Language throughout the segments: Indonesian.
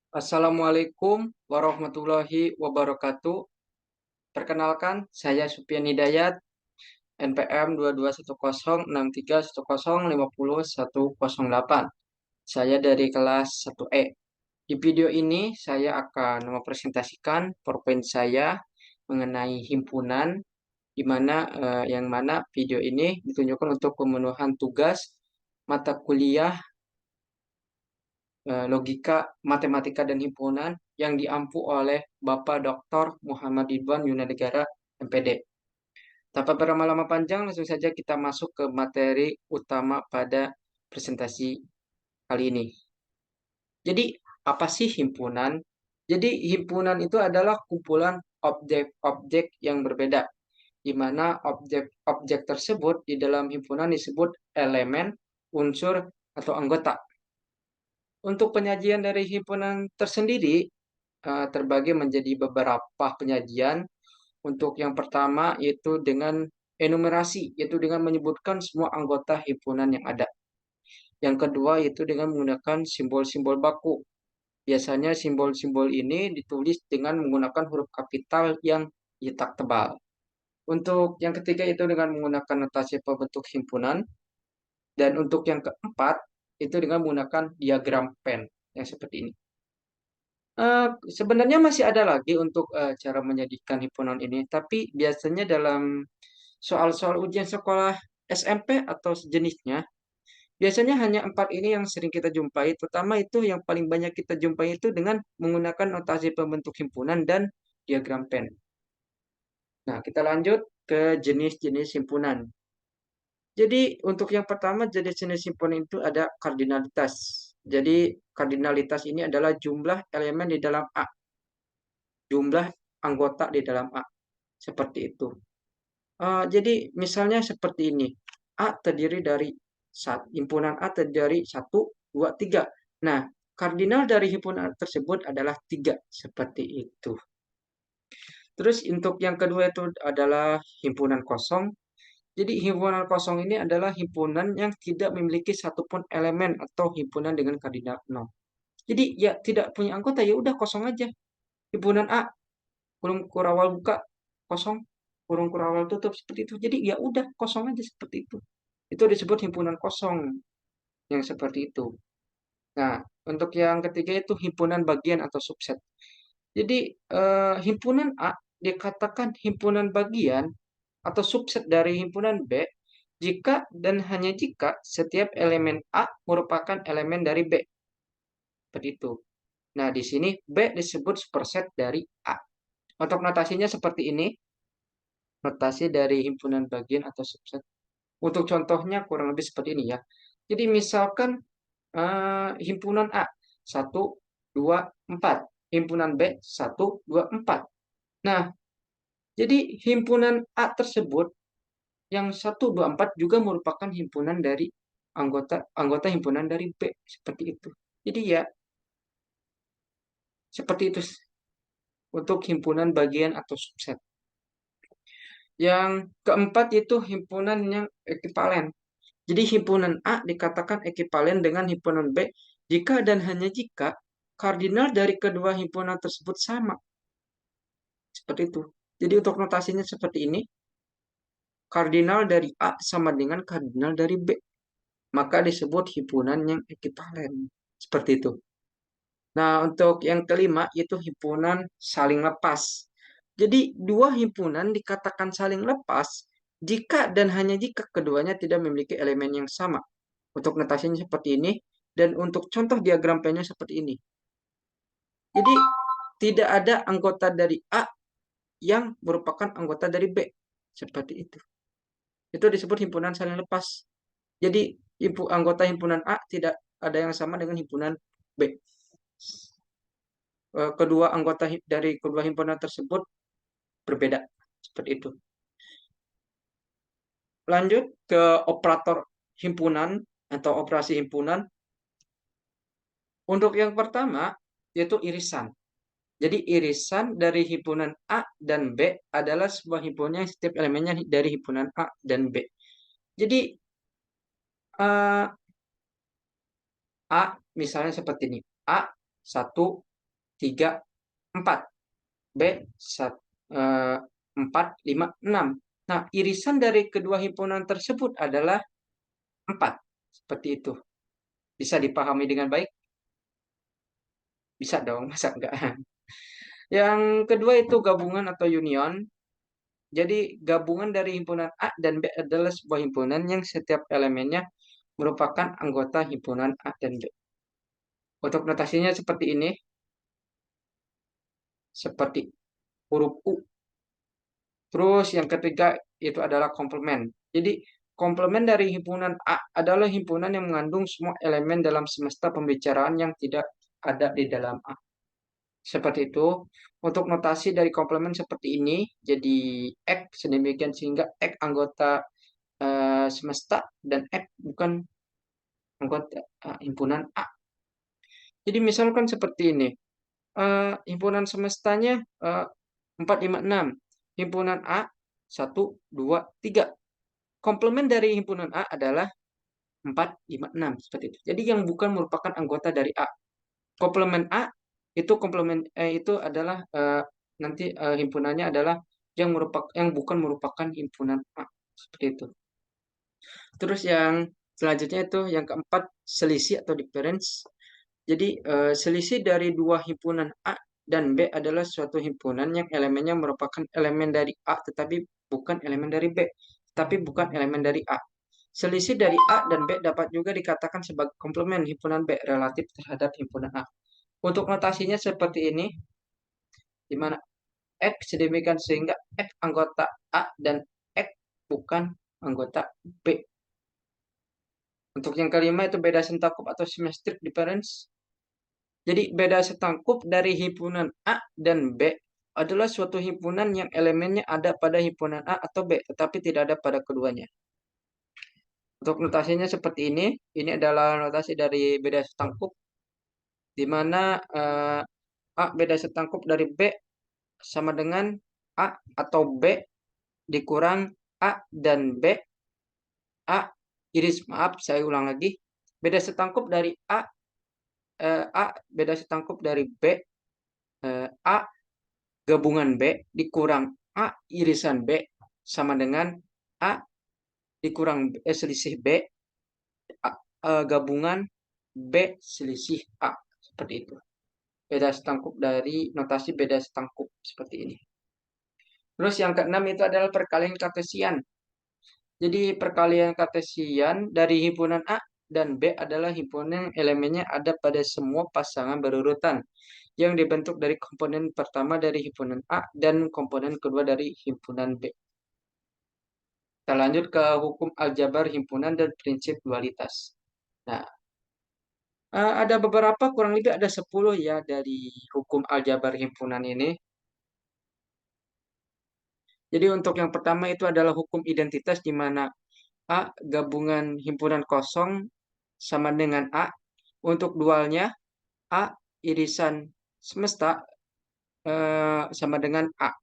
Assalamualaikum warahmatullahi wabarakatuh. Perkenalkan, saya Supian Hidayat, NPM 22106310500108. Saya dari kelas 1E. Di video ini, saya akan mempresentasikan PowerPoint saya mengenai himpunan, yang mana video ini ditunjukkan untuk pemenuhan tugas mata kuliah Logika, Matematika, dan Himpunan yang diampu oleh Bapak Dr. Muhammad Ridwan Yunanegara, MPD. Tanpa berlama-lama panjang, langsung saja kita masuk ke materi utama pada presentasi kali ini. Jadi, apa sih himpunan? Jadi, himpunan itu adalah kumpulan objek-objek yang berbeda, di mana objek-objek tersebut di dalam himpunan disebut elemen, unsur, atau anggota. Untuk penyajian dari himpunan tersendiri terbagi menjadi beberapa penyajian. Untuk yang pertama yaitu dengan enumerasi, yaitu dengan menyebutkan semua anggota himpunan yang ada. Yang kedua yaitu dengan menggunakan simbol-simbol baku. Biasanya simbol-simbol ini ditulis dengan menggunakan huruf kapital yang cetak tebal. Untuk yang ketiga itu dengan menggunakan notasi pembentuk himpunan. Dan untuk yang keempat itu dengan menggunakan diagram pen yang seperti ini. Sebenarnya masih ada lagi untuk cara menjadikan himpunan ini, tapi biasanya dalam soal-soal ujian sekolah SMP atau sejenisnya, biasanya hanya empat ini yang sering kita jumpai. Terutama itu yang paling banyak kita jumpai itu dengan menggunakan notasi pembentuk himpunan dan diagram pen. Nah, kita lanjut ke jenis-jenis himpunan. Jadi untuk yang pertama jenis-jenis himpunan itu ada kardinalitas. Jadi kardinalitas ini adalah jumlah elemen di dalam A, jumlah anggota di dalam A. Seperti itu. Jadi misalnya seperti ini. Himpunan A terdiri dari 1, 2, 3. Nah, kardinal dari himpunan tersebut adalah 3. Seperti itu. Terus untuk yang kedua itu adalah himpunan kosong. Jadi himpunan kosong ini adalah himpunan yang tidak memiliki satupun elemen atau himpunan dengan kardinal 0. Jadi ya tidak punya anggota, ya udah kosong aja. Himpunan A, kurung kurawal buka, kosong, kurung kurawal tutup, seperti itu. Jadi ya udah kosong aja seperti itu. Itu disebut himpunan kosong yang seperti itu. Nah, untuk yang ketiga itu himpunan bagian atau subset. Jadi himpunan A dikatakan himpunan bagian atau subset dari himpunan B jika dan hanya jika setiap elemen A merupakan elemen dari B. Seperti itu. Nah, di sini B disebut superset dari A. Untuk notasinya seperti ini. Notasi dari himpunan bagian atau subset. Untuk contohnya kurang lebih seperti ini ya. Jadi misalkan himpunan A 1, 2, 4. Himpunan B 1, 2, 4. Nah, jadi himpunan A tersebut yang 1, 2, 4 juga merupakan himpunan dari anggota anggota himpunan dari B. Seperti itu. Jadi ya seperti itu untuk himpunan bagian atau subset. Yang keempat itu himpunan yang ekivalen. Jadi himpunan A dikatakan ekivalen dengan himpunan B jika dan hanya jika kardinal dari kedua himpunan tersebut sama. Seperti itu. Jadi untuk notasinya seperti ini. Kardinal dari A sama dengan kardinal dari B. Maka disebut himpunan yang ekivalen. Seperti itu. Nah, untuk yang kelima itu himpunan saling lepas. Jadi dua himpunan dikatakan saling lepas jika dan hanya jika keduanya tidak memiliki elemen yang sama. Untuk notasinya seperti ini. Dan untuk contoh diagram P-nya seperti ini. Jadi tidak ada anggota dari A yang merupakan anggota dari B. Seperti itu. Itu disebut himpunan saling lepas. Jadi anggota himpunan A tidak ada yang sama dengan himpunan B. Kedua anggota dari kedua himpunan tersebut berbeda. Seperti itu. Lanjut ke operator himpunan atau operasi himpunan. Untuk yang pertama yaitu irisan. Jadi irisan dari himpunan A dan B adalah sebuah himpunan yang setiap elemennya dari himpunan A dan B. Jadi A misalnya seperti ini. A 1, 3, 4. B, 4, 5, 6. Nah, irisan dari kedua himpunan tersebut adalah 4. Seperti itu. Bisa dipahami dengan baik? Bisa dong, masa enggak? Yang kedua itu gabungan atau union. Jadi gabungan dari himpunan A dan B adalah sebuah himpunan yang setiap elemennya merupakan anggota himpunan A dan B. Untuk notasinya seperti ini, seperti huruf U. Terus yang ketiga itu adalah komplement. Jadi komplement dari himpunan A adalah himpunan yang mengandung semua elemen dalam semesta pembicaraan yang tidak ada di dalam A. Seperti itu. Untuk notasi dari komplement seperti ini, jadi X sedemikian sehingga X anggota semesta dan X bukan anggota himpunan A. Jadi misalkan seperti ini, himpunan semestanya 4, 5, 6. Himpunan A 1, 2, 3. Komplement dari himpunan A adalah 4, 5, 6. Seperti itu. Jadi yang bukan merupakan anggota dari A. Komplement A itu itu adalah nanti himpunannya adalah yang bukan merupakan himpunan A. Seperti itu. Terus yang selanjutnya itu yang keempat, selisih atau difference. Jadi selisih dari dua himpunan A dan B adalah suatu himpunan yang elemennya merupakan elemen dari A tetapi bukan elemen dari B, tapi bukan elemen dari A. Selisih dari A dan B dapat juga dikatakan sebagai komplement himpunan B relatif terhadap himpunan A. Untuk notasinya seperti ini, di mana X sedemikian sehingga X anggota A dan X bukan anggota B. Untuk yang kelima itu beda sentakup atau symmetric difference. Jadi beda setangkup dari himpunan A dan B adalah suatu himpunan yang elemennya ada pada himpunan A atau B, tetapi tidak ada pada keduanya. Untuk notasinya seperti ini. Ini adalah notasi dari beda setangkup, di mana A beda setangkup dari B sama dengan A atau B dikurang A dan B. Maaf, saya ulang lagi. Beda setangkup dari A beda setangkup dari B, A gabungan B dikurang A irisan B sama dengan A dikurang selisih B gabungan B selisih A. Seperti itu. Beda setangkup dari notasi beda setangkup seperti ini. Terus yang keenam itu adalah perkalian kartesian. Jadi perkalian kartesian dari himpunan A dan B adalah himpunan yang elemennya ada pada semua pasangan berurutan yang dibentuk dari komponen pertama dari himpunan A dan komponen kedua dari himpunan B. Kita lanjut ke hukum aljabar himpunan dan prinsip dualitas. Nah, ada beberapa, kurang lebih ada 10 ya dari hukum aljabar himpunan ini. Jadi untuk yang pertama itu adalah hukum identitas di mana A gabungan himpunan kosong sama dengan A. Untuk dualnya A irisan semesta sama dengan A.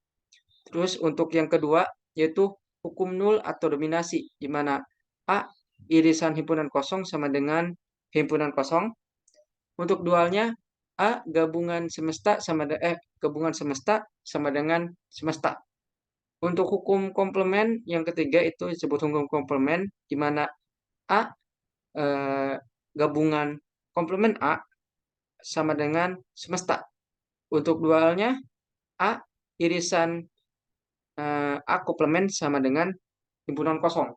Terus untuk yang kedua yaitu hukum nul atau dominasi di mana A irisan himpunan kosong sama dengan himpunan kosong. Untuk dualnya A gabungan semesta sama dengan semesta. Untuk hukum komplement yang ketiga itu disebut hukum komplement di mana A eh, gabungan komplement A sama dengan semesta. Untuk dualnya A irisan A komplement sama dengan himpunan kosong.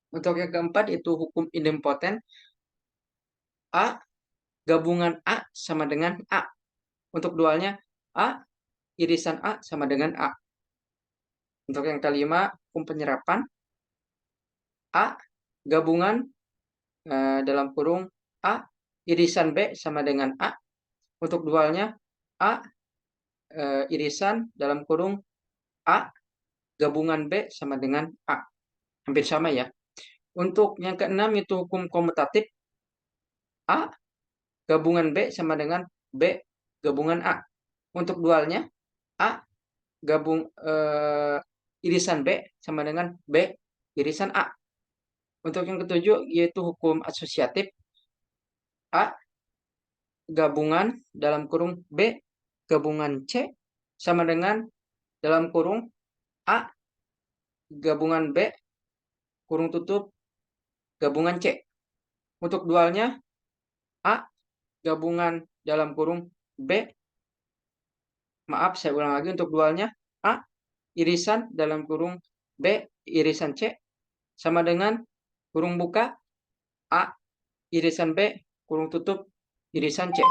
Untuk yang keempat itu hukum idempoten. A gabungan A sama dengan A. Untuk dualnya A irisan A sama dengan A. Untuk yang kelima hukum penyerapan. A gabungan dalam kurung A irisan B sama dengan A. Untuk dualnya A irisan dalam kurung A gabungan B sama dengan A. Hampir sama ya. Untuk yang keenam itu hukum komutatif. A gabungan B sama dengan B gabungan A. Untuk dualnya A irisan B sama dengan B irisan A. Untuk yang ketujuh yaitu hukum asosiatif. A gabungan dalam kurung B gabungan C sama dengan dalam kurung A gabungan B kurung tutup gabungan C. Untuk dualnya A gabungan dalam kurung B, maaf saya ulang lagi untuk dualnya A irisan dalam kurung B irisan C sama dengan kurung buka A irisan B kurung tutup irisan C.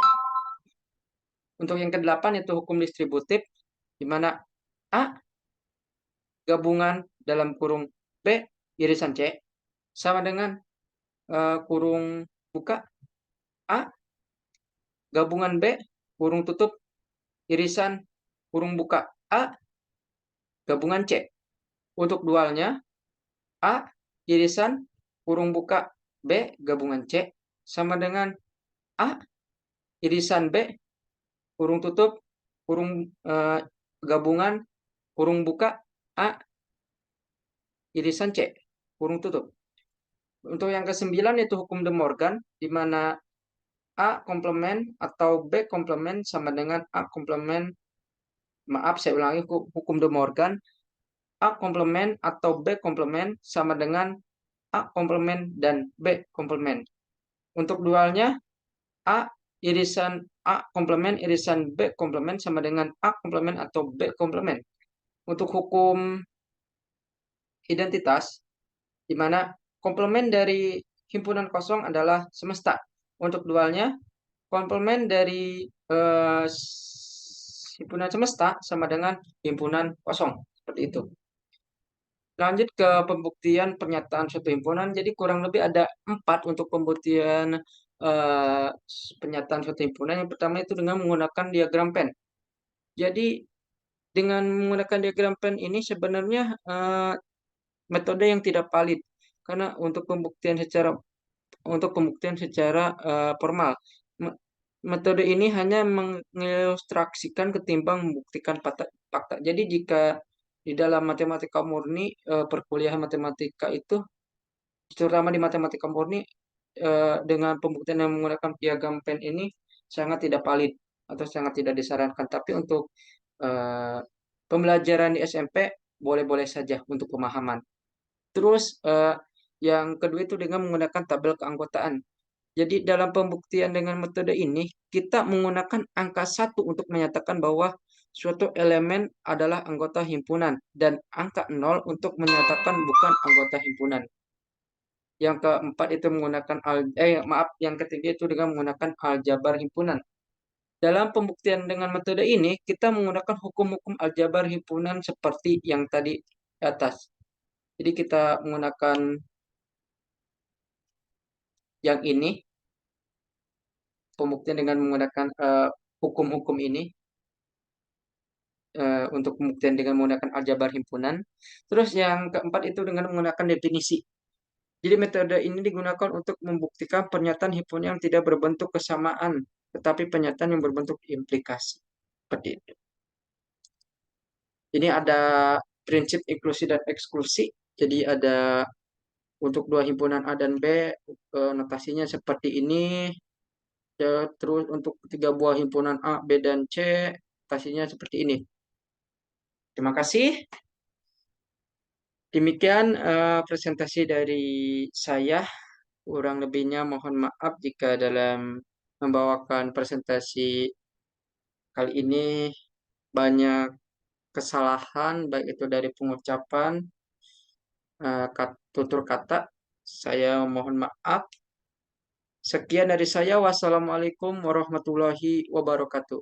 Untuk yang ke-8 itu hukum distributif di mana A gabungan dalam kurung B irisan C sama dengan kurung buka A gabungan B kurung tutup irisan kurung buka A gabungan C. Untuk dualnya A irisan kurung buka B gabungan C sama dengan A irisan B kurung tutup kurung gabungan kurung buka A irisan C kurung tutup. Untuk yang ke-9 itu hukum De Morgan di mana A komplement atau B komplement sama dengan A komplement, maaf saya ulangi hukum De Morgan, A komplement atau B komplement sama dengan A komplement dan B komplement. Untuk dualnya A irisan A komplement irisan B komplement sama dengan A komplement atau B komplement. Untuk hukum identitas di mana komplement dari himpunan kosong adalah semesta. Untuk dualnya komplement dari himpunan semesta sama dengan himpunan kosong. Seperti itu. Lanjut ke pembuktian pernyataan suatu himpunan. Jadi kurang lebih ada 4 untuk pembuktian eh, pernyataan suatu himpunan. Yang pertama itu dengan menggunakan diagram Venn. Jadi dengan menggunakan diagram Venn ini sebenarnya metode yang tidak valid karena untuk pembuktian secara formal. Metode ini hanya mengilustrasikan ketimbang membuktikan fakta. Jadi jika di dalam matematika murni, perkuliahan matematika itu, terutama di matematika murni, dengan pembuktian yang menggunakan piagam Venn ini sangat tidak valid atau sangat tidak disarankan. Tapi untuk eh, pembelajaran di SMP boleh-boleh saja untuk pemahaman. Terus yang kedua itu dengan menggunakan tabel keanggotaan. Jadi dalam pembuktian dengan metode ini, kita menggunakan angka 1 untuk menyatakan bahwa suatu elemen adalah anggota himpunan dan angka 0 untuk menyatakan bukan anggota himpunan. Yang keempat itu menggunakan yang ketiga itu dengan menggunakan aljabar himpunan. Dalam pembuktian dengan metode ini, kita menggunakan hukum-hukum aljabar himpunan seperti yang tadi di atas. Jadi kita menggunakan yang ini, pembuktian dengan menggunakan hukum-hukum ini untuk pembuktian dengan menggunakan aljabar himpunan. Terus yang keempat itu dengan menggunakan definisi. Jadi metode ini digunakan untuk membuktikan pernyataan himpunan yang tidak berbentuk kesamaan, tetapi pernyataan yang berbentuk implikasi. Seperti itu. Ini ada prinsip inklusi dan eksklusi. Jadi ada untuk dua himpunan A dan B, notasinya seperti ini. Ya, terus untuk tiga buah himpunan A, B, dan C, notasinya seperti ini. Terima kasih. Demikian presentasi dari saya. Kurang lebihnya mohon maaf jika dalam membawakan presentasi kali ini banyak kesalahan, baik itu dari pengucapan, tutur kata. Saya mohon maaf. Sekian dari saya. Wassalamualaikum warahmatullahi wabarakatuh.